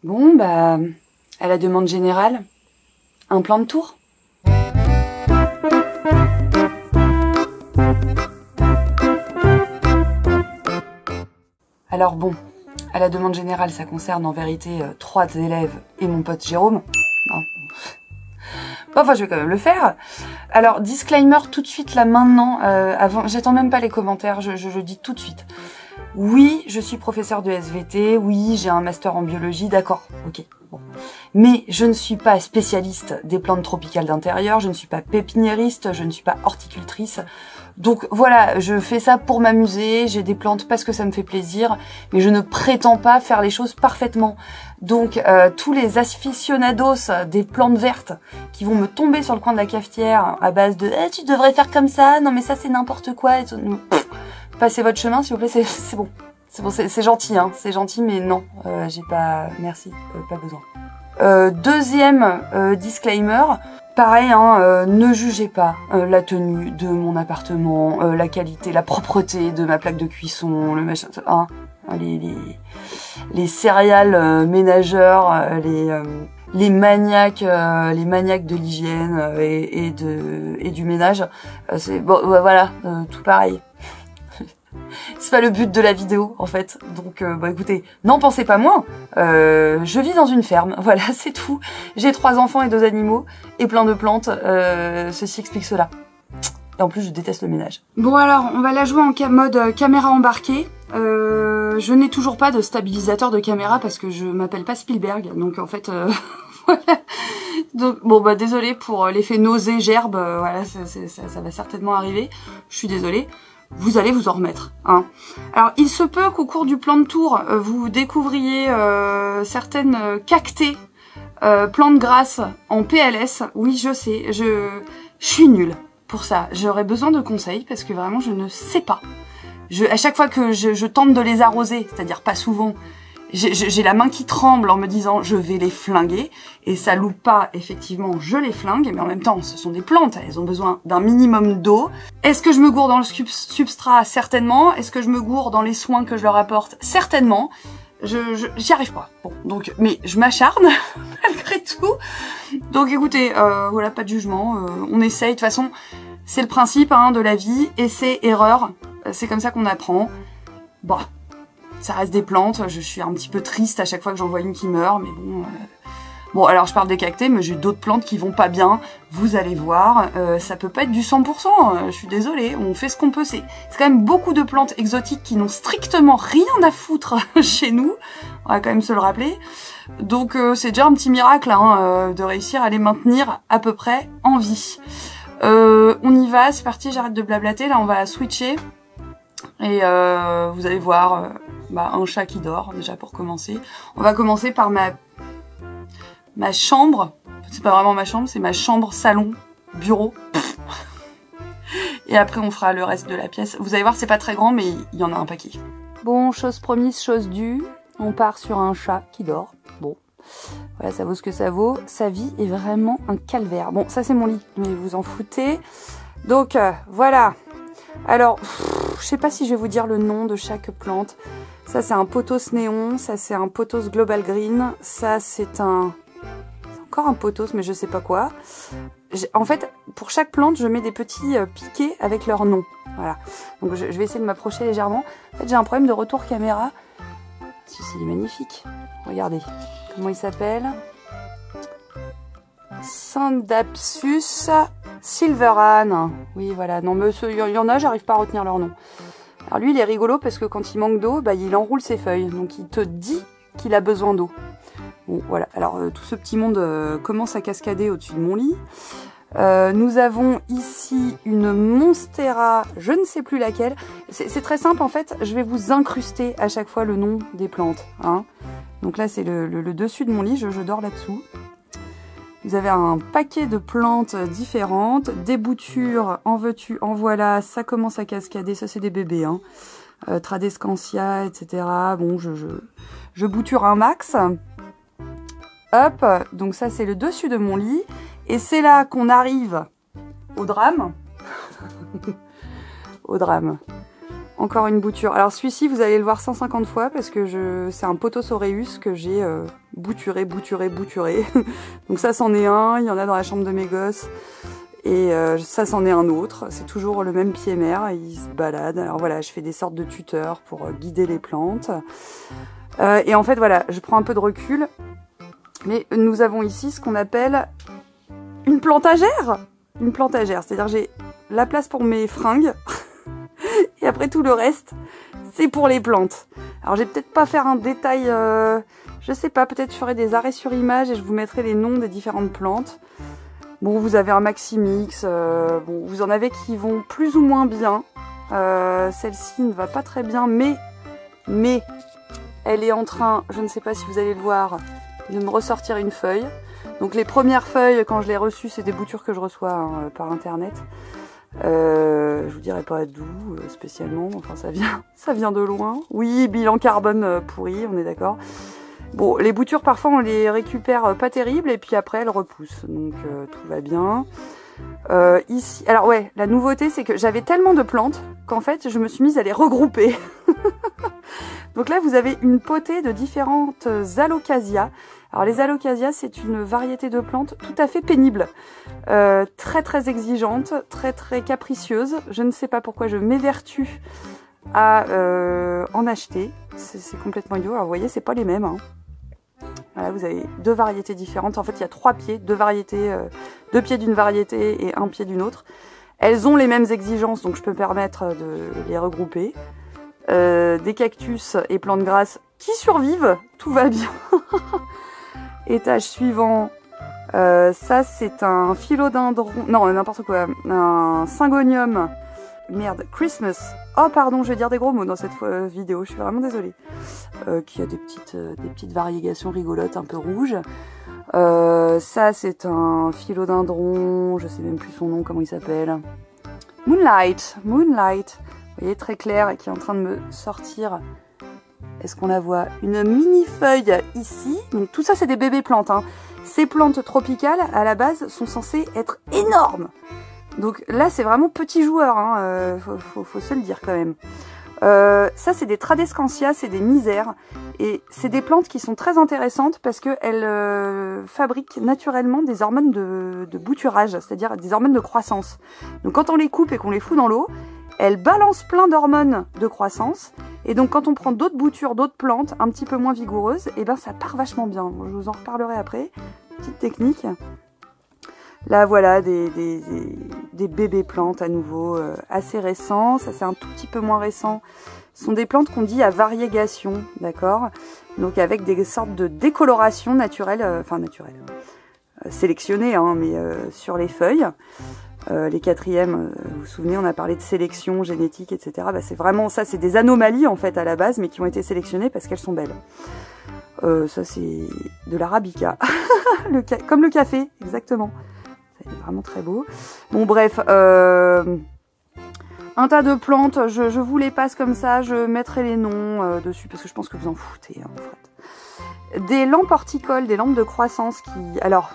Bon, bah, à la demande générale, un plan de tour. Alors bon, à la demande générale, ça concerne en vérité 3 élèves et mon pote Jérôme. Non. Bon, enfin, je vais quand même le faire. Alors, disclaimer tout de suite là maintenant, avant, j'attends même pas les commentaires, je dis tout de suite. Oui, je suis professeur de SVT, oui, j'ai un master en biologie, d'accord, ok. Bon. Mais je ne suis pas spécialiste des plantes tropicales d'intérieur, je ne suis pas pépiniériste, je ne suis pas horticultrice. Donc voilà, je fais ça pour m'amuser, j'ai des plantes parce que ça me fait plaisir, mais je ne prétends pas faire les choses parfaitement. Donc tous les aficionados des plantes vertes qui vont me tomber sur le coin de la cafetière à base de tu devrais faire comme ça, non mais ça c'est n'importe quoi. Passez votre chemin s'il vous plaît, c'est bon. C'est bon, c'est gentil, hein, c'est gentil, mais non, j'ai pas, merci, pas besoin. Deuxième disclaimer, pareil, hein, ne jugez pas la tenue de mon appartement, la qualité, la propreté de ma plaque de cuisson, le machin, hein, les céréales ménageurs, les maniaques de l'hygiène et du ménage, c'est bon, voilà, tout pareil. C'est pas le but de la vidéo en fait, donc bah écoutez, n'en pensez pas moins, je vis dans une ferme, voilà c'est tout, j'ai 3 enfants et 2 animaux, et plein de plantes, ceci explique cela. Et en plus je déteste le ménage. Bon alors, on va la jouer en mode caméra embarquée, je n'ai toujours pas de stabilisateur de caméra parce que je m'appelle pas Spielberg, donc en fait, voilà. Donc bon bah désolé pour l'effet nausée, gerbe, voilà, ça va certainement arriver, je suis désolée. Vous allez vous en remettre, hein. Alors, il se peut qu'au cours du plan de tour, vous découvriez certaines cactées, plantes grasses en PLS. Oui, je sais, je suis nulle pour ça. J'aurais besoin de conseils parce que vraiment, je ne sais pas. À chaque fois que je tente de les arroser, c'est-à-dire pas souvent, j'ai la main qui tremble en me disant je vais les flinguer, et ça loupe pas, effectivement je les flingue, mais en même temps ce sont des plantes, elles ont besoin d'un minimum d'eau. Est-ce que je me gourre dans le substrat? Certainement. Est-ce que je me gourre dans les soins que je leur apporte? Certainement. J'y arrive pas. Bon, donc, mais je m'acharne malgré tout. Donc écoutez, voilà, pas de jugement, on essaye, de toute façon c'est le principe hein, de la vie, essai, erreur, c'est comme ça qu'on apprend. Bon. Ça reste des plantes, je suis un petit peu triste à chaque fois que j'en vois une qui meurt, mais bon... Bon, alors je parle des cactés, mais j'ai d'autres plantes qui vont pas bien, vous allez voir, ça peut pas être du 100%, je suis désolée, on fait ce qu'on peut, c'est quand même beaucoup de plantes exotiques qui n'ont strictement rien à foutre chez nous, on va quand même se le rappeler, donc c'est déjà un petit miracle hein, de réussir à les maintenir à peu près en vie. On y va, c'est parti, j'arrête de blablater, là on va switcher. Et vous allez voir un chat qui dort déjà pour commencer. On va commencer par ma chambre. C'est pas vraiment ma chambre, c'est ma chambre, salon, bureau. Et après on fera le reste de la pièce. Vous allez voir c'est pas très grand mais il y en a un paquet. Bon, chose promise, chose due. On part sur un chat qui dort. Bon, voilà, ça vaut ce que ça vaut. Sa vie est vraiment un calvaire. Bon, ça c'est mon lit, mais vous en foutez. Donc voilà. Alors, je sais pas si je vais vous dire le nom de chaque plante. Ça, c'est un pothos néon. Ça, c'est un pothos global green. Ça, c'est encore un pothos, mais je sais pas quoi. En fait, pour chaque plante, je mets des petits piquets avec leur nom. Voilà. Donc, je vais essayer de m'approcher légèrement. En fait, j'ai un problème de retour caméra. Ceci est magnifique. Regardez. Comment il s'appelle? Sandapsus Silveran. Oui, voilà. Non, mais il y en a, j'arrive pas à retenir leur nom. Alors lui, il est rigolo parce que quand il manque d'eau, bah, il enroule ses feuilles. Donc il te dit qu'il a besoin d'eau. Bon, voilà. Alors tout ce petit monde commence à cascader au-dessus de mon lit. Nous avons ici une Monstera, je ne sais plus laquelle. C'est très simple en fait, je vais vous incruster à chaque fois le nom des plantes. Hein. Donc là, c'est le dessus de mon lit, je dors là-dessous. Vous avez un paquet de plantes différentes, des boutures, en veux-tu, en voilà, ça commence à cascader, ça c'est des bébés, hein. Tradescantia, etc. Bon, je bouture un max. Hop, donc ça c'est le dessus de mon lit, et c'est là qu'on arrive au drame. Au drame. Encore une bouture. Alors celui-ci, vous allez le voir 150 fois parce que c'est un Pothos aureus que j'ai bouturé. Donc ça, c'en est un, il y en a dans la chambre de mes gosses. Et ça, c'en est un autre. C'est toujours le même pied-mère, il se balade. Alors voilà, je fais des sortes de tuteurs pour guider les plantes. Et en fait, voilà, je prends un peu de recul. Mais nous avons ici ce qu'on appelle une plantagère. Une plantagère, c'est-à-dire j'ai la place pour mes fringues. Et après tout le reste, c'est pour les plantes. Alors, je vais peut-être pas faire un détail... je sais pas, peut-être je ferai des arrêts sur image et je vous mettrai les noms des différentes plantes. Bon, vous avez un Maximix. Bon, vous en avez qui vont plus ou moins bien. Celle-ci ne va pas très bien, mais elle est en train, je ne sais pas si vous allez le voir, de me ressortir une feuille. Donc les premières feuilles, quand je les ai reçues, c'est des boutures que je reçois hein, par internet. Je vous dirai pas d'où spécialement, enfin ça vient de loin. Oui, bilan carbone pourri, on est d'accord. Bon, les boutures parfois on les récupère pas terribles et puis après elles repoussent, donc tout va bien. Ici, alors ouais, la nouveauté c'est que j'avais tellement de plantes qu'en fait je me suis mise à les regrouper. Donc là vous avez une potée de différentes alocasias. Alors les alocasias c'est une variété de plantes tout à fait pénible, très exigeante, très capricieuse. Je ne sais pas pourquoi je m'évertue à en acheter, c'est complètement idiot. Alors vous voyez c'est pas les mêmes hein. Voilà, vous avez deux variétés différentes. En fait, il y a trois pieds, deux variétés, deux pieds d'une variété et un pied d'une autre. Elles ont les mêmes exigences, donc je peux me permettre de les regrouper. Des cactus et plantes grasses qui survivent, tout va bien. Étage suivant, ça c'est un philodendron, non n'importe quoi, un syngonium. Merde, Christmas. Oh pardon, je vais dire des gros mots dans cette vidéo, je suis vraiment désolée. Qui a des petites variégations rigolotes, un peu rouges. Ça c'est un philodendron, je sais même plus son nom, comment il s'appelle. Moonlight. Vous voyez, très clair, et qui est en train de me sortir. Est-ce qu'on la voit? Une mini feuille ici. Donc tout ça c'est des bébés plantes. Hein. Ces plantes tropicales, à la base, sont censées être énormes. Donc là, c'est vraiment petit joueur, hein, faut se le dire quand même. Ça, c'est des Tradescantia, c'est des misères. Et c'est des plantes qui sont très intéressantes parce qu'elles fabriquent naturellement des hormones de bouturage, c'est-à-dire des hormones de croissance. Donc quand on les coupe et qu'on les fout dans l'eau, elles balancent plein d'hormones de croissance. Et donc quand on prend d'autres boutures, d'autres plantes un petit peu moins vigoureuses, et ben ça part vachement bien. Je vous en reparlerai après. Petite technique. Là, voilà, des bébés plantes à nouveau, assez récents. Ça, c'est un tout petit peu moins récent. Ce sont des plantes qu'on dit à variégation, d'accord? Donc, avec des sortes de décoloration naturelle, sélectionnées, hein, mais sur les feuilles. Les quatrièmes, vous vous souvenez, on a parlé de sélection génétique, etc. Bah, c'est vraiment ça, c'est des anomalies, en fait, à la base, mais qui ont été sélectionnées parce qu'elles sont belles. Ça, c'est de l'arabica. Comme le café, exactement. C'est vraiment très beau. Bon, bref, un tas de plantes, je vous les passe comme ça, je mettrai les noms dessus, parce que je pense que vous en foutez, hein, en fait. Des lampes horticoles, des lampes de croissance qui... Alors,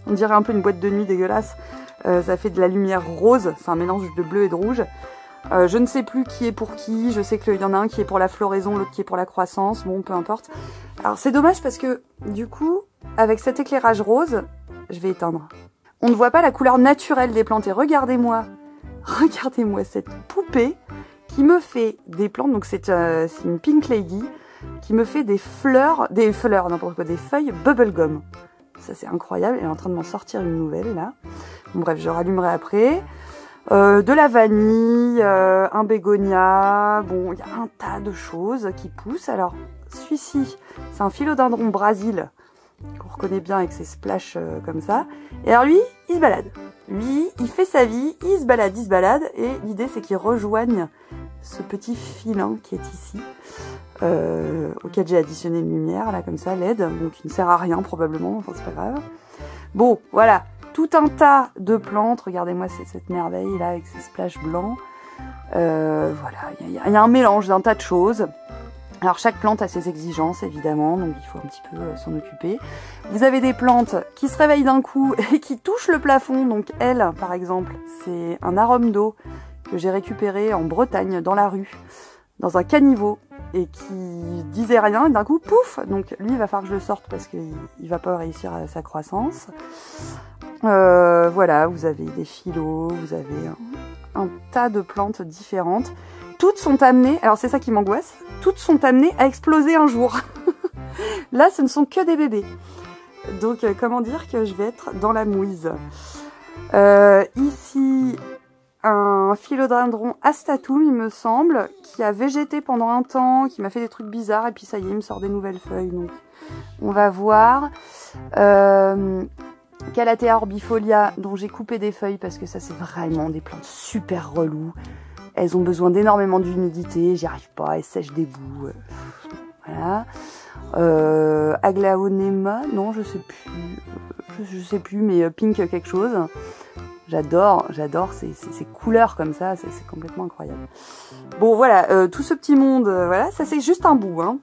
on dirait un peu une boîte de nuit dégueulasse. Ça fait de la lumière rose, c'est un mélange de bleu et de rouge. Je ne sais plus qui est pour qui, je sais qu'il y en a un qui est pour la floraison, l'autre qui est pour la croissance, bon, peu importe. Alors, c'est dommage parce que, du coup, avec cet éclairage rose, je vais éteindre. On ne voit pas la couleur naturelle des plantes. Et regardez-moi cette poupée qui me fait des plantes. Donc c'est une Pink Lady qui me fait des fleurs, n'importe quoi, des feuilles bubblegum. Ça c'est incroyable. Elle est en train de m'en sortir une nouvelle là. Bon, bref, je rallumerai après. De la vanille, un bégonia. Bon, il y a un tas de choses qui poussent. Alors celui-ci, c'est un philodendron Brésil. Qu'on reconnaît bien avec ses splashes comme ça. Et alors lui, il se balade. Lui, il fait sa vie, il se balade. Et l'idée, c'est qu'il rejoigne ce petit filin qui est ici, auquel j'ai additionné une lumière, là, comme ça, LED, donc il ne sert à rien, probablement, enfin, c'est pas grave. Bon, voilà, tout un tas de plantes. Regardez-moi cette merveille, là, avec ses splashes blancs. Voilà, il y a un mélange d'un tas de choses. Alors chaque plante a ses exigences évidemment, donc il faut un petit peu s'en occuper. Vous avez des plantes qui se réveillent d'un coup et qui touchent le plafond. Donc elle, par exemple, c'est un arôme d'eau que j'ai récupéré en Bretagne, dans la rue. dans un caniveau et qui disait rien, et d'un coup, pouf! Donc lui, il va falloir que je le sorte parce qu'il va pas réussir à sa croissance. Voilà, vous avez des phyllos, vous avez un tas de plantes différentes. Toutes sont amenées, alors c'est ça qui m'angoisse, toutes sont amenées à exploser un jour. Là, ce ne sont que des bébés. Donc, comment dire que je vais être dans la mouise. Ici, un philodendron astatum, il me semble, qui a végété pendant un temps, qui m'a fait des trucs bizarres, et puis ça y est, il me sort des nouvelles feuilles. Donc, on va voir. Calathea orbifolia, dont j'ai coupé des feuilles, parce que ça, c'est vraiment des plantes super reloues. Elles ont besoin d'énormément d'humidité, j'y arrive pas, elles sèchent des bouts. Voilà. Aglaonema, non, je sais plus. Je sais plus, mais pink quelque chose. J'adore ces couleurs comme ça, c'est complètement incroyable. Bon, voilà, tout ce petit monde, voilà, ça c'est juste un bout, hein.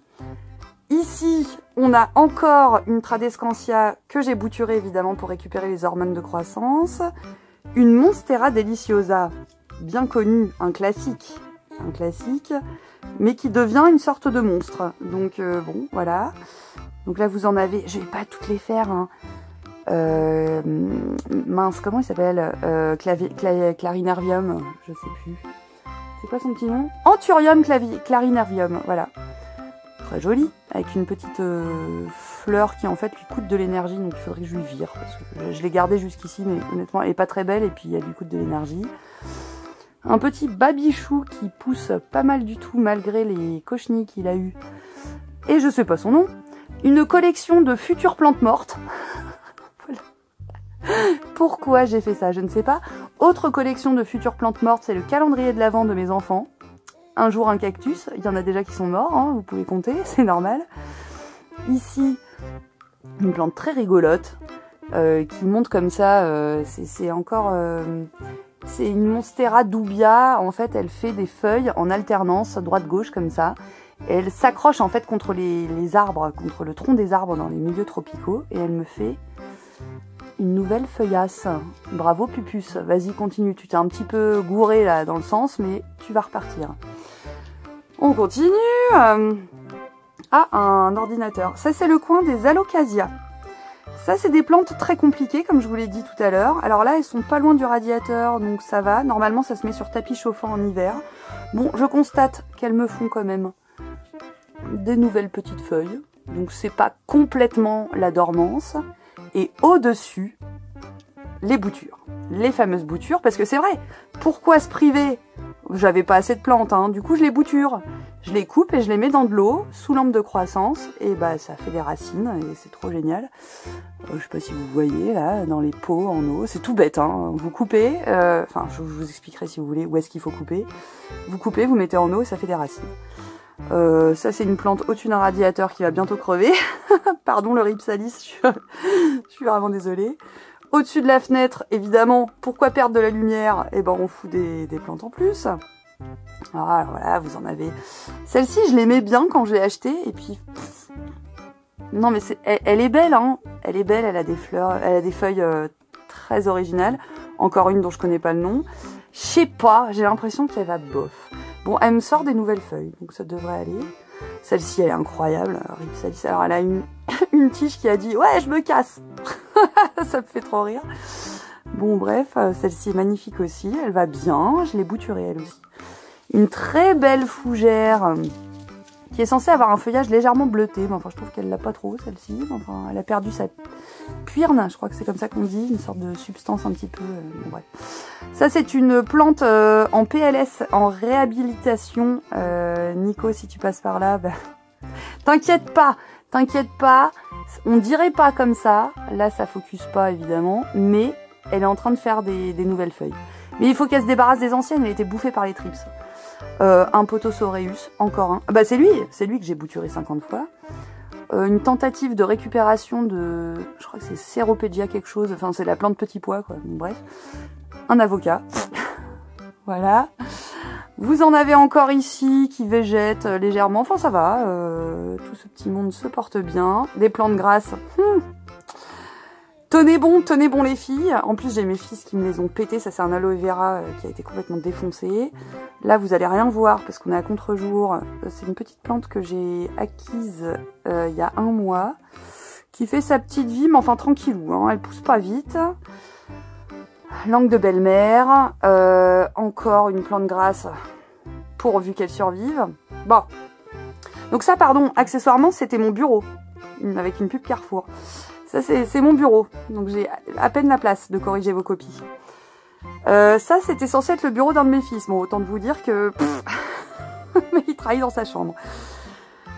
Ici, on a encore une Tradescantia que j'ai bouturée évidemment pour récupérer les hormones de croissance. Une Monstera deliciosa, bien connue, un classique, mais qui devient une sorte de monstre. Donc bon, voilà. Donc là, vous en avez, je vais pas toutes les faire, hein. Mince, comment il s'appelle, Clarinervium, je sais plus. C'est quoi son petit nom? Anthurium clarinervium, voilà. Très joli, avec une petite fleur qui en fait lui coûte de l'énergie, donc il faudrait que je lui vire, parce que je l'ai gardée jusqu'ici, mais honnêtement elle est pas très belle, et puis elle lui coûte de l'énergie. Un petit babichou qui pousse pas mal du tout, malgré les cochenilles qu'il a eu. Et je sais pas son nom. Une collection de futures plantes mortes. Voilà. Pourquoi j'ai fait ça, je ne sais pas. Autre collection de futures plantes mortes, c'est le calendrier de l'Avent de mes enfants. Un jour un cactus, il y en a déjà qui sont morts, hein, vous pouvez compter, c'est normal. Ici, une plante très rigolote, qui monte comme ça, c'est encore... c'est une Monstera dubia, en fait elle fait des feuilles en alternance, droite-gauche comme ça. Et elle s'accroche en fait contre les arbres, contre le tronc des arbres dans les milieux tropicaux, et elle me fait une nouvelle feuillasse. Bravo Pupus, vas-y continue, tu t'es un petit peu gouré là dans le sens, mais tu vas repartir. On continue. Ah, un ordinateur. Ça c'est le coin des Alocasia. Ça c'est des plantes très compliquées comme je vous l'ai dit tout à l'heure. Alors là elles sont pas loin du radiateur, donc ça va. Normalement ça se met sur tapis chauffant en hiver. Bon, je constate qu'elles me font quand même des nouvelles petites feuilles. Donc c'est pas complètement la dormance. Et au-dessus, les boutures. Les fameuses boutures, parce que c'est vrai, pourquoi se priver? J'avais pas assez de plantes, hein, du coup je les bouture. Je les coupe et je les mets dans de l'eau, sous lampe de croissance, et bah ça fait des racines, et c'est trop génial. Je sais pas si vous voyez, là, dans les pots en eau, c'est tout bête, hein. Vous coupez, enfin je vous expliquerai si vous voulez où est-ce qu'il faut couper. Vous coupez, vous mettez en eau et ça fait des racines. Ça c'est une plante au-dessus d'un radiateur qui va bientôt crever. Pardon le ripsalis, je suis vraiment désolée. Au-dessus de la fenêtre, évidemment, pourquoi perdre de la lumière? Eh ben on fout des plantes en plus. Alors voilà, vous en avez. Celle-ci, je l'aimais bien quand je l'ai achetée, et puis... Non mais elle est belle, hein. Elle est belle, elle a des fleurs, elle a des feuilles très originales. Encore une dont je connais pas le nom. Je sais pas, j'ai l'impression qu'elle va bof. Bon, elle me sort des nouvelles feuilles, donc ça devrait aller. Celle-ci, elle est incroyable. Ripsalis, alors elle a une tige qui a dit « Ouais, je me casse !» Ça me fait trop rire. Bon, bref, celle-ci est magnifique aussi. Elle va bien. Je l'ai bouturée, elle aussi. Une très belle fougère qui est censée avoir un feuillage légèrement bleuté. Mais enfin, je trouve qu'elle l'a pas trop, celle-ci. Enfin, elle a perdu sa puirne, je crois que c'est comme ça qu'on dit. Une sorte de substance un petit peu... bon, bref. Ça, c'est une plante en PLS, en réhabilitation. Nico, si tu passes par là, bah... t'inquiète pas, on dirait pas comme ça. Là, ça focus pas, évidemment, mais elle est en train de faire des nouvelles feuilles. Mais il faut qu'elle se débarrasse des anciennes, elle était bouffée par les trips. Un Potosoreus, encore un. Bah, c'est lui que j'ai bouturé 50 fois. Une tentative de récupération de... Je crois que c'est Ceropegia quelque chose, enfin, c'est la plante petit pois, quoi. Bref. Un avocat. Voilà. Vous en avez encore ici qui végètent légèrement. Enfin, ça va. Tout ce petit monde se porte bien. Des plantes grasses. Tenez bon les filles. En plus, j'ai mes fils qui me les ont pétés. Ça, c'est un aloe vera qui a été complètement défoncé. Là, vous allez rien voir parce qu'on est à contre-jour. C'est une petite plante que j'ai acquise il y a 1 mois, qui fait sa petite vie, mais enfin tranquillou, hein. Elle pousse pas vite. Langue de belle-mère. Encore une plante grasse pourvu qu'elle survive. Bon. Donc ça, pardon, accessoirement, c'était mon bureau. Avec une pub Carrefour. Ça, c'est mon bureau. Donc, j'ai à peine la place de corriger vos copies. Ça, c'était censé être le bureau d'un de mes fils. Bon, autant de vous dire que... mais il travaille dans sa chambre.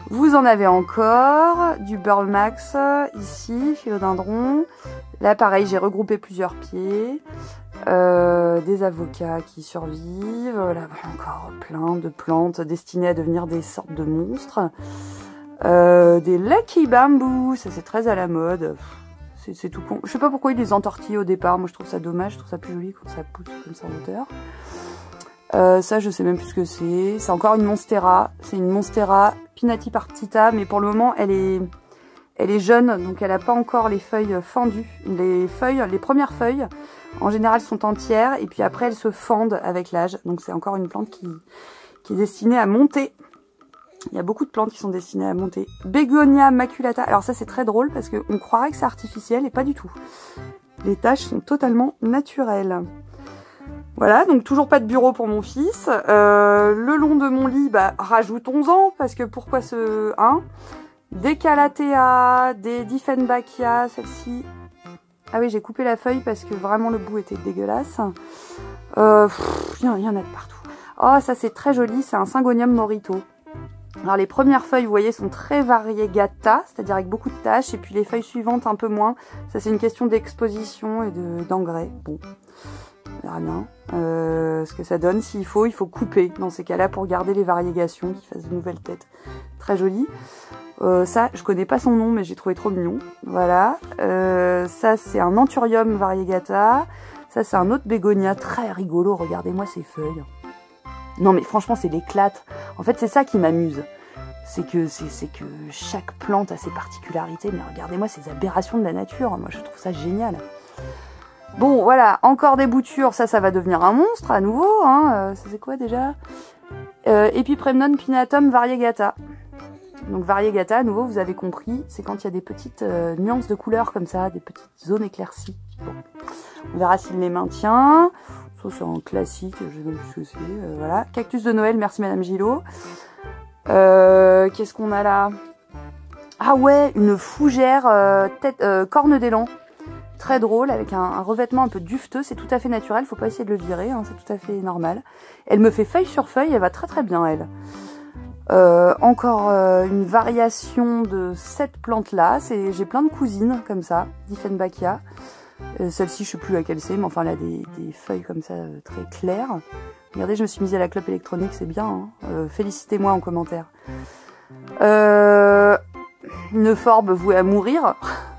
Vous en avez encore. Du Burl Max, ici, philodendron. Là, pareil, j'ai regroupé plusieurs pieds. Des avocats qui survivent. Là, encore plein de plantes destinées à devenir des sortes de monstres. Des Lucky Bamboo, ça c'est très à la mode. C'est tout con. Je sais pas pourquoi ils les entortillent au départ. Moi je trouve ça dommage, je trouve ça plus joli quand ça pousse comme ça en hauteur. Ça je sais même plus ce que c'est. C'est encore une Monstera. C'est une Monstera Pinati Partita, mais pour le moment elle est jeune, donc elle a pas encore les feuilles fendues. Les premières feuilles, en général, sont entières, et puis après elles se fendent avec l'âge. Donc c'est encore une plante qui est destinée à monter. Il y a beaucoup de plantes qui sont destinées à monter. Begonia maculata. Alors ça, c'est très drôle parce qu'on croirait que c'est artificiel et pas du tout. Les taches sont totalement naturelles. Voilà, donc toujours pas de bureau pour mon fils. Le long de mon lit, bah, rajoutons-en parce que pourquoi ce... Hein, des Calathea, des Dieffenbachia, celle-ci. Ah oui, j'ai coupé la feuille parce que vraiment le bout était dégueulasse. Il y en a de partout. Oh, ça c'est très joli, c'est un Syngonium morito. Alors les premières feuilles, vous voyez, sont très variegata, c'est-à-dire avec beaucoup de taches, et puis les feuilles suivantes un peu moins. Ça c'est une question d'exposition et d'engrais. Bon, on verra bien ce que ça donne. S'il faut, il faut couper dans ces cas-là pour garder les variegations, qui fassent de nouvelles têtes. Très joli. Ça, je connais pas son nom, mais j'ai trouvé trop mignon. Voilà. Ça c'est un Anthurium variegata. Ça c'est un autre bégonia très rigolo. Regardez-moi ces feuilles. Non mais franchement c'est l'éclate. En fait c'est ça qui m'amuse. C'est que chaque plante a ses particularités. Mais regardez-moi ces aberrations de la nature. Moi je trouve ça génial. Bon voilà, encore des boutures. Ça va devenir un monstre à nouveau. Hein. Ça c'est quoi déjà? Epipremnon pinatum variegata. Donc variegata, à nouveau vous avez compris. C'est quand il y a des petites nuances de couleurs comme ça. Des petites zones éclaircies. Bon. On verra s'il les maintient. Ça c'est un classique, je sais même plus ce que c'est. Voilà. Cactus de Noël, merci Madame Gillot. Qu'est-ce qu'on a là? Ah ouais, une fougère corne d'élan. Très drôle, avec un revêtement un peu dufteux. C'est tout à fait naturel, faut pas essayer de le virer, hein, c'est tout à fait normal. Elle me fait feuille sur feuille, elle va très très bien elle. Encore une variation de cette plante là. J'ai plein de cousines comme ça, Dieffenbachia. Celle-ci, je sais plus laquelle c'est, mais enfin, elle a des feuilles comme ça, très claires. Regardez, je me suis mise à la clope électronique, c'est bien. Hein. Félicitez-moi en commentaire. Une forbe vouée à mourir,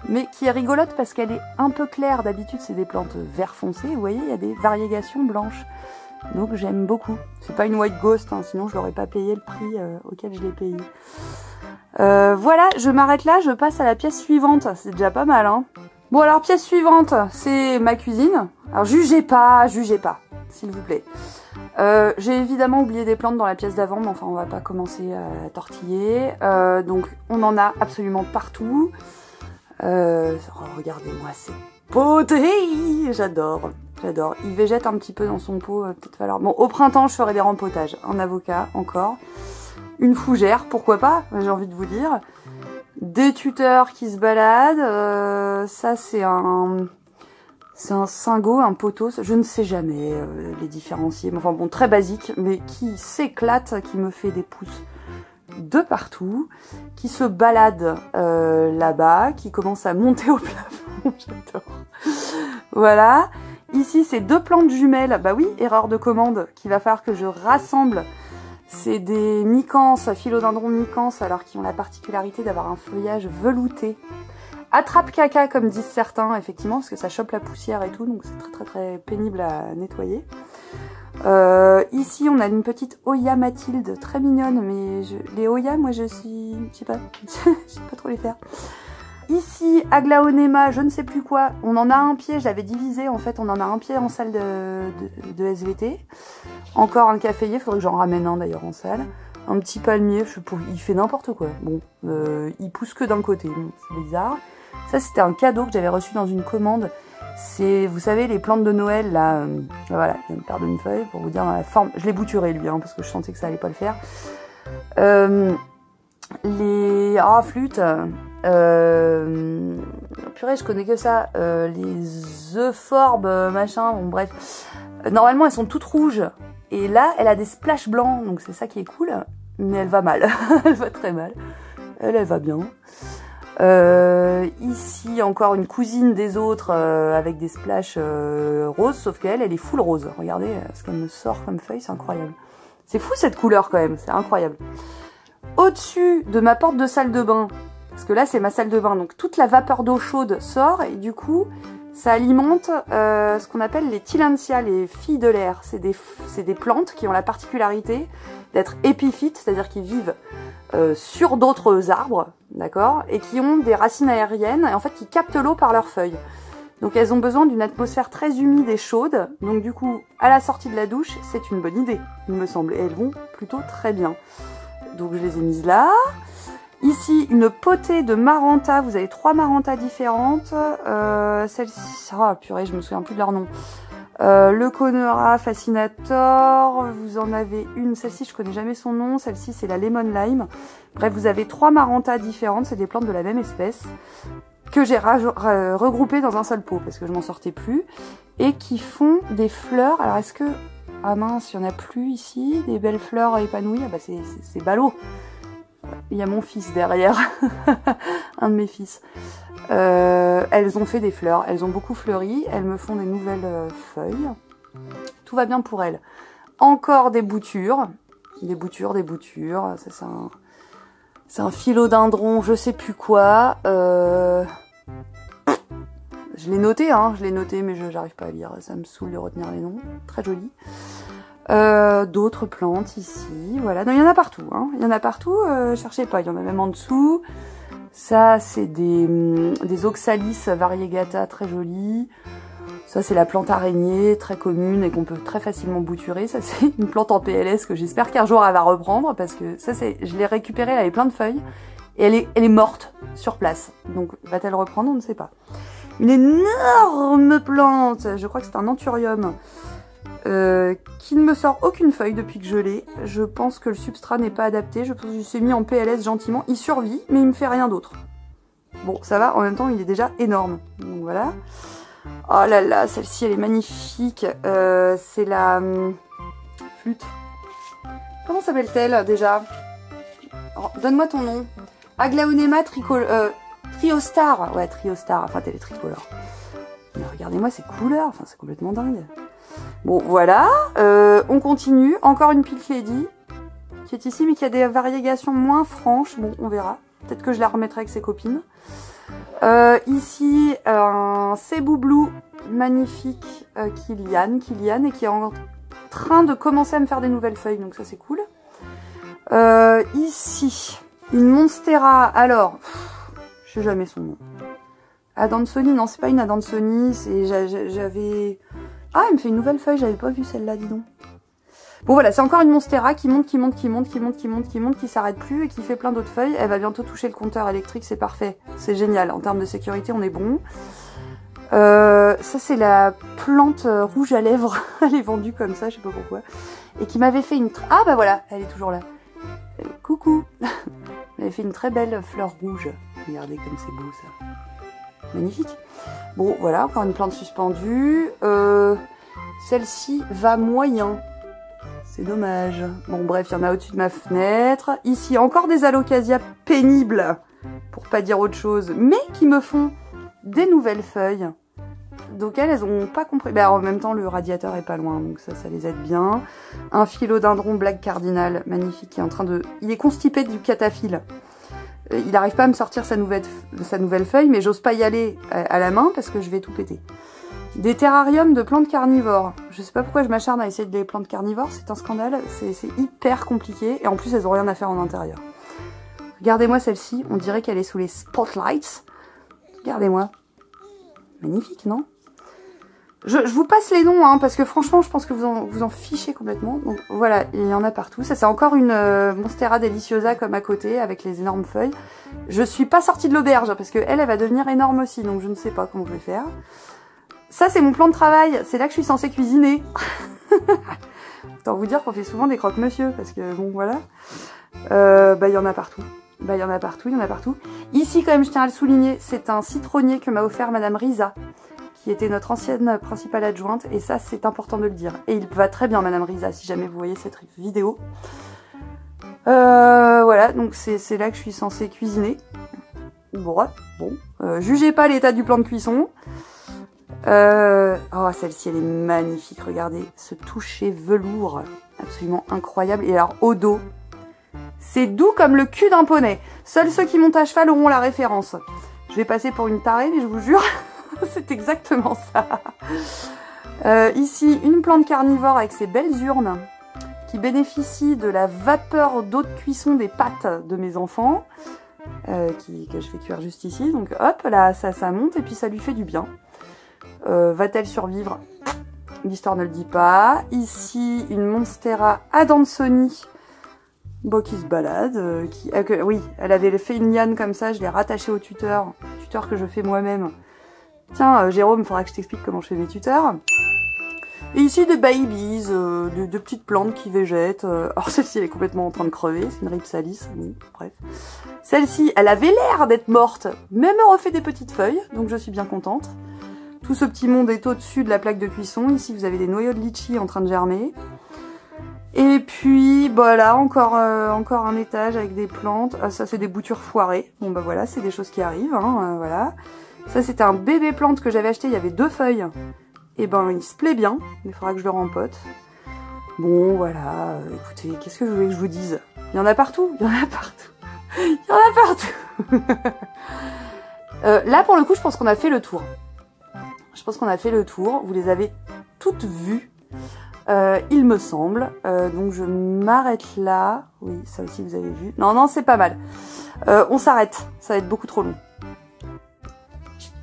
mais qui est rigolote parce qu'elle est un peu claire. D'habitude, c'est des plantes vert foncé. Vous voyez, il y a des variégations blanches. Donc, j'aime beaucoup. C'est pas une white ghost, hein, sinon je l'aurais pas payé le prix auquel je l'ai payé. Voilà, je m'arrête là, je passe à la pièce suivante. C'est déjà pas mal, hein. Bon alors, pièce suivante, c'est ma cuisine. Alors jugez pas, s'il vous plaît. J'ai évidemment oublié des plantes dans la pièce d'avant, mais enfin on va pas commencer à tortiller. Donc on en a absolument partout. Regardez-moi ces poteries, j'adore. Il végète un petit peu dans son pot, peut-être falloir... Bon, au printemps je ferai des rempotages. Un avocat encore. Une fougère, pourquoi pas, j'ai envie de vous dire. Des tuteurs qui se baladent, ça c'est un singo, un poteau, je ne sais jamais les différencier, mais enfin bon, très basique, mais qui s'éclate, qui me fait des pouces de partout, qui se balade là-bas, qui commence à monter au plafond, j'adore. Voilà, ici c'est 2 plantes jumelles, bah oui, erreur de commande, qu'il va falloir que je rassemble. C'est des micans, philodendron micans, alors qui ont la particularité d'avoir un feuillage velouté. Attrape caca, comme disent certains, effectivement, parce que ça chope la poussière et tout, donc c'est très très très pénible à nettoyer. Ici, on a une petite Hoya Mathilde, très mignonne, mais les Hoya, moi je sais pas trop les faire. Ici, Aglaonema, je ne sais plus quoi. On en a un pied, je l'avais divisé. En fait, on en a un pied en salle de SVT. Encore un caféier, faudrait que j'en ramène un d'ailleurs en salle. Un petit palmier, il fait n'importe quoi. Bon, il pousse que d'un côté, c'est bizarre. Ça, c'était un cadeau que j'avais reçu dans une commande. C'est, vous savez, les plantes de Noël, là, voilà, il me perdre une feuille pour vous dire dans la forme. Je l'ai bouturé, lui, hein, parce que je sentais que ça allait pas le faire. Flûte. Purée, je connais que ça. Les euphorbes, machin, bon, bref. Normalement, elles sont toutes rouges. Et là, elle a des splashes blancs, donc c'est ça qui est cool. Mais elle va mal. Elle va très mal. Elle va bien. Ici, encore une cousine des autres avec des splashes roses, sauf qu'elle, elle est full rose. Regardez ce qu'elle me sort comme feuille, c'est incroyable. C'est fou cette couleur quand même, c'est incroyable. Au-dessus de ma porte de salle de bain, parce que là c'est ma salle de bain, donc toute la vapeur d'eau chaude sort et du coup ça alimente ce qu'on appelle les tillandsias, les filles de l'air. C'est des plantes qui ont la particularité d'être épiphytes, c'est-à-dire qu'ils vivent sur d'autres arbres, d'accord, et qui ont des racines aériennes et en fait qui captent l'eau par leurs feuilles. Donc elles ont besoin d'une atmosphère très humide et chaude, donc du coup à la sortie de la douche c'est une bonne idée, il me semble, et elles vont plutôt très bien. Donc je les ai mises là. Ici, une potée de Maranta. Vous avez 3 Maranta différentes. Celle-ci... Oh purée, je me souviens plus de leur nom. Le Conera Fascinator. Vous en avez une. Celle-ci, je connais jamais son nom. Celle-ci, c'est la Lemon Lime. Bref, vous avez 3 Maranta différentes. C'est des plantes de la même espèce que j'ai regroupées dans un seul pot parce que je m'en sortais plus. Et qui font des fleurs. Alors, est-ce que... Ah mince, il n'y en a plus ici. Des belles fleurs épanouies. Ah bah, c'est ballot. Il y a mon fils derrière, un de mes fils. Elles ont fait des fleurs, elles ont beaucoup fleuri, elles me font des nouvelles feuilles. Tout va bien pour elles. Encore des boutures, ça c'est un philodendron, je sais plus quoi. Je l'ai noté, mais j'arrive pas à lire, ça me saoule de retenir les noms. Très joli. D'autres plantes ici, voilà, il y en a partout, il y en a partout, cherchez pas, il y en a même en dessous. Ça c'est des oxalis variegata très jolies. Ça c'est la plante araignée, très commune et qu'on peut très facilement bouturer. Ça c'est une plante en PLS que j'espère qu'un jour elle va reprendre parce que ça je l'ai récupérée, elle avait plein de feuilles et elle est morte sur place. Donc va-t-elle reprendre, on ne sait pas. Une énorme plante, je crois que c'est un anthurium. Qui ne me sort aucune feuille depuis que je l'ai. Je pense que le substrat n'est pas adapté. Je pense que je suis mis en PLS gentiment. Il survit, mais il me fait rien d'autre. Bon, ça va. En même temps, il est déjà énorme. Donc voilà. Oh là là, celle-ci, elle est magnifique. C'est la flûte. Comment s'appelle-t-elle déjà? Donne-moi ton nom. Aglaonema Triostar. Ouais, Triostar. Enfin, elle est tricolore. Mais regardez-moi ces couleurs. Enfin, c'est complètement dingue. Bon, voilà, on continue. Encore une Pink Lady qui est ici, mais qui a des variégations moins franches. Bon, on verra. Peut-être que je la remettrai avec ses copines. Ici, un Cebu Blue magnifique Kilian, et qui est en train de commencer à me faire des nouvelles feuilles, donc ça c'est cool. Ici, une Monstera. Alors, je sais jamais son nom. Adansoni, non, c'est pas une Adansoni, c'est j'avais... Ah, elle me fait une nouvelle feuille, j'avais pas vu celle-là, dis donc. Bon voilà, c'est encore une Monstera qui monte, qui s'arrête plus et qui fait plein d'autres feuilles. Elle va bientôt toucher le compteur électrique, c'est parfait. C'est génial, en termes de sécurité, on est bon. Ça, c'est la plante rouge à lèvres. Elle est vendue comme ça, je sais pas pourquoi. Et qui m'avait fait une... Ah bah voilà, elle est toujours là. Coucou. Elle avait fait une très belle fleur rouge. Regardez comme c'est beau, ça. Magnifique. Bon, voilà, encore une plante suspendue. Celle-ci va moyen. C'est dommage. Bon, bref, il y en a au-dessus de ma fenêtre. Ici, encore des alocasias pénibles, pour pas dire autre chose, mais qui me font des nouvelles feuilles. Donc elles ont pas compris. Ben, en même temps, le radiateur est pas loin, donc ça les aide bien. Un philodendron Black Cardinal, magnifique, qui est en train de... Il est constipé du cataphylle. Il n'arrive pas à me sortir sa nouvelle feuille, mais j'ose pas y aller à la main parce que je vais tout péter. Des terrariums de plantes carnivores. Je sais pas pourquoi je m'acharne à essayer des plantes carnivores, c'est un scandale, c'est hyper compliqué, et en plus elles ont rien à faire en intérieur. Regardez-moi celle-ci, on dirait qu'elle est sous les spotlights. Regardez-moi. Magnifique, non? Je vous passe les noms, hein, parce que franchement, je pense que vous en fichez complètement. Donc voilà, il y en a partout. Ça, c'est encore une Monstera Deliciosa comme à côté, avec les énormes feuilles. Je suis pas sortie de l'auberge, parce que elle va devenir énorme aussi, donc je ne sais pas comment je vais faire. Ça, c'est mon plan de travail. C'est là que je suis censée cuisiner. Autant vous dire qu'on fait souvent des croque-monsieur, parce que bon, voilà. Bah, il y en a partout. Bah, il y en a partout, il y en a partout. Ici, quand même, je tiens à le souligner, c'est un citronnier que m'a offert Madame Risa, qui était notre ancienne principale adjointe, et ça, c'est important de le dire. Et il va très bien, Madame Risa, si jamais vous voyez cette vidéo. Voilà, donc c'est là que je suis censée cuisiner. Bon, jugez pas l'état du plan de cuisson. Oh, celle-ci, elle est magnifique, regardez, ce toucher velours, absolument incroyable. Et alors, au dos, c'est doux comme le cul d'un poney. Seuls ceux qui montent à cheval auront la référence. Je vais passer pour une tarée, mais je vous jure, c'est exactement ça. Ici, une plante carnivore avec ses belles urnes qui bénéficie de la vapeur d'eau de cuisson des pâtes de mes enfants, que je fais cuire juste ici. Donc hop, là, ça monte et puis ça lui fait du bien. Va-t-elle survivre? L'histoire ne le dit pas. Ici, une Monstera Adansonii, bon, qui se balade. Oui, elle avait fait une liane comme ça, je l'ai rattachée au tuteur que je fais moi-même. Tiens, Jérôme, il faudra que je t'explique comment je fais mes tuteurs. Et ici, des babies, de petites plantes qui végètent. Alors, celle-ci, elle est complètement en train de crever. C'est une Rhipsalis. Bon, bref. Celle-ci, elle avait l'air d'être morte, mais elle me refait des petites feuilles, donc je suis bien contente. Tout ce petit monde est au-dessus de la plaque de cuisson. Ici, vous avez des noyaux de litchi en train de germer. Et puis, voilà, encore un étage avec des plantes. Ah, ça, c'est des boutures foirées. Bon, bah voilà, c'est des choses qui arrivent, hein, voilà. Ça, c'était un bébé plante que j'avais acheté, il y avait 2 feuilles. Et ben, il se plaît bien, mais il faudra que je le rempote. Bon, voilà, écoutez, qu'est-ce que je voulais que je vous dise? Il y en a partout, il y en a partout. Il y en a partout. Là, pour le coup, je pense qu'on a fait le tour. Je pense qu'on a fait le tour. Vous les avez toutes vues, il me semble. Donc, je m'arrête là. Oui, ça aussi, vous avez vu. Non, c'est pas mal. On s'arrête. Ça va être beaucoup trop long.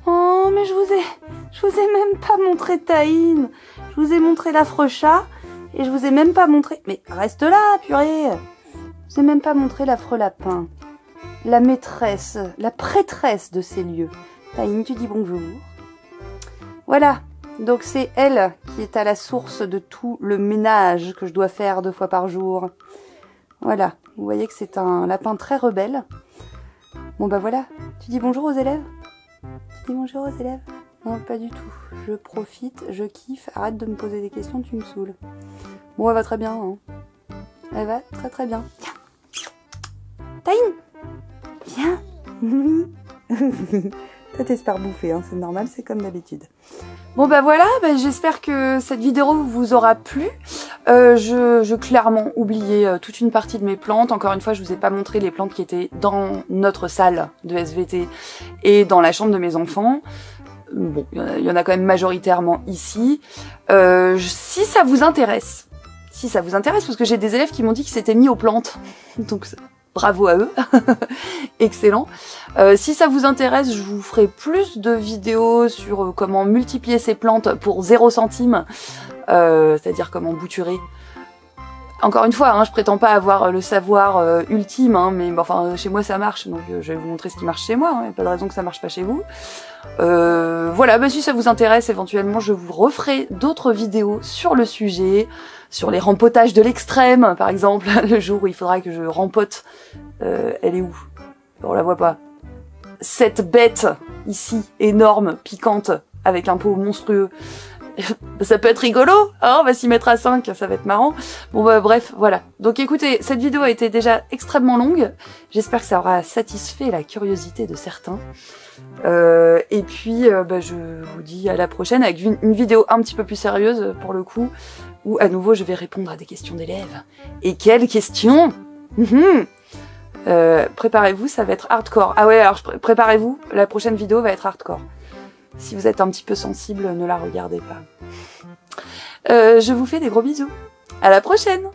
Oh, mais je vous ai même pas montré Taïn. Je vous ai montré l'affreux chat. Et je vous ai même pas montré... Mais reste là, purée. Je vous ai même pas montré l'affreux lapin. La maîtresse, la prêtresse de ces lieux. Taïn, tu dis bonjour. Voilà. Donc c'est elle qui est à la source de tout le ménage que je dois faire 2 fois par jour. Voilà. Vous voyez que c'est un lapin très rebelle. Bon bah voilà. Tu dis bonjour aux élèves? Tu dis bonjour aux élèves? Non, pas du tout. Je profite, je kiffe. Arrête de me poser des questions, tu me saoules. Bon, elle va très bien, hein. Elle va très très bien. Viens. Taïn. Viens. Toi, t'espères bouffer, hein. C'est normal, c'est comme d'habitude. Bon bah voilà, j'espère que cette vidéo vous aura plu. Je clairement oublié toute une partie de mes plantes. Encore une fois, je vous ai pas montré les plantes qui étaient dans notre salle de SVT et dans la chambre de mes enfants. Bon, il y en a quand même majoritairement ici. Si ça vous intéresse, parce que j'ai des élèves qui m'ont dit qu'ils s'étaient mis aux plantes, donc bravo à eux, excellent. Si ça vous intéresse, je vous ferai plus de vidéos sur comment multiplier ces plantes pour 0 centime, c'est-à-dire comment bouturer. Encore une fois, hein, je prétends pas avoir le savoir ultime, hein, mais enfin chez moi ça marche, donc je vais vous montrer ce qui marche chez moi, hein, y a pas de raison que ça marche pas chez vous. Voilà, si ça vous intéresse, éventuellement je vous referai d'autres vidéos sur le sujet, sur les rempotages de l'extrême, par exemple, le jour où il faudra que je rempote. Elle est où? On la voit pas. Cette bête, ici, énorme, piquante, avec un pot monstrueux. Ça peut être rigolo, hein, on va s'y mettre à 5, ça va être marrant. Bon bah bref, voilà. Donc écoutez, cette vidéo a été déjà extrêmement longue. J'espère que ça aura satisfait la curiosité de certains. Et puis je vous dis à la prochaine avec une vidéo un petit peu plus sérieuse pour le coup, où à nouveau je vais répondre à des questions d'élèves. Et quelles questions! Préparez-vous, ça va être hardcore. Ah ouais, alors préparez-vous, la prochaine vidéo va être hardcore. Si vous êtes un petit peu sensible, ne la regardez pas. Je vous fais des gros bisous. À la prochaine!